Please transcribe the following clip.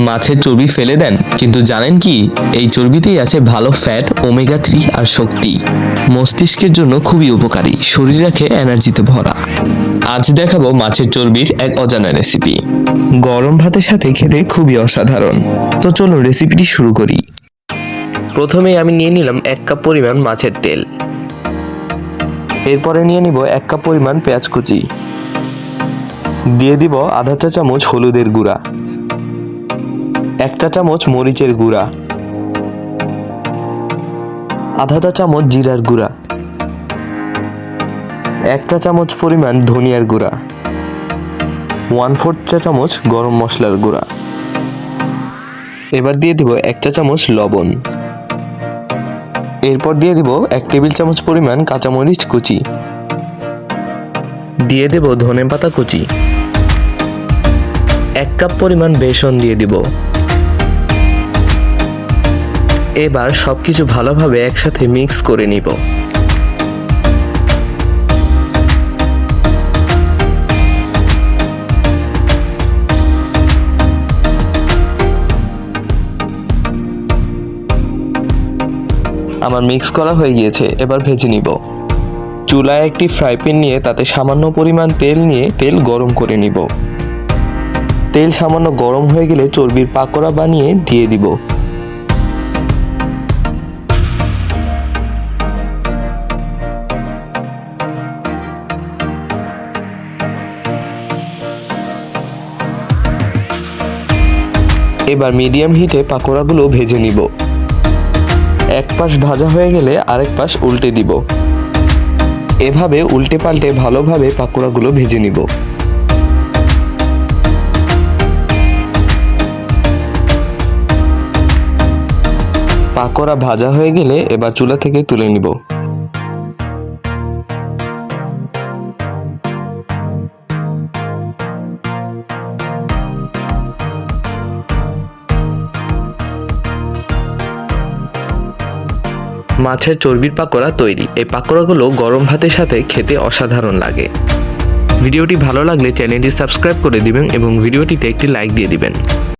মাছের চর্বি ফেলে দেন, কিন্তু জানেন কি এই চর্বিতেই আছে ভালো ফ্যাট, ওমেগা 3 আর শক্তি। মস্তিষ্কের জন্য খুবই উপকারী, শরীর রাখে এনার্জিতে ভরা। আজ দেখাবো মাছের চর্বির এক অজানা রেসিপি, গরম ভাতের সাথে খেতে খুবই অসাধারণ। তো চলুন রেসিপিটি শুরু করি। প্রথমে আমি নিয়ে নিলাম 1 কাপ পরিমাণ মাছের তেল। এরপরে নিয়ে নিব 1 কাপ পরিমাণ পেঁয়াজ কুচি। দিয়ে দিব আধা চা চামচ হলুদের গুঁড়া, 1 চা চামচ মরিচের গুঁড়া, আধা চা চামচ জিরার গুঁড়া, 1 চা চামচ পরিমাণ ধনিয়ার গুঁড়া, 1/4 চা চামচ গরম মশলার গুঁড়া। এবার দিয়ে দিব 1 চা চামচ লবণ। এরপর দিয়ে দিব 1 টেবিল চামচ পরিমাণ কাঁচামরিচ কুচি। দিয়ে দেব ধনেপাতা কুচি। 1 কাপ পরিমাণ বেসন দিয়ে দিব। এবার সবকিছু ভালোভাবে একসাথে মিক্স করে নিব। আমার মিক্স করা হয়ে গিয়েছে, এবার ভেজে নিব। চুলায় একটি ফ্রাই প্যান নিয়ে তাতে সামান্য পরিমাণ তেল নিয়ে তেল গরম করে নিব। তেল সামান্য গরম হয়ে গেলে চর্বির পাকোড়া বানিয়ে দিয়ে দিব। এবার মিডিয়াম হিটে পাকোড়াগুলো ভেজে নিব। এক পাশ ভাজা হয়ে গেলে আরেক পাশ উল্টে দিব। এভাবে উল্টে পাল্টে ভালোভাবে পাকোড়াগুলো ভেজে নিব। পাকোড়া ভাজা হয়ে গেলে এবার চুলা থেকে তুলে নিব। মাছের চর্বির পাকোড়া তৈরি। এই পাকোড়াগুলো গরম ভাতের সাথে খেতে অসাধারণ লাগে। ভিডিওটি ভালো লাগলে চ্যানেলটি সাবস্ক্রাইব করে দিবেন এবং ভিডিওটিতে একটি লাইক দিয়ে দিবেন।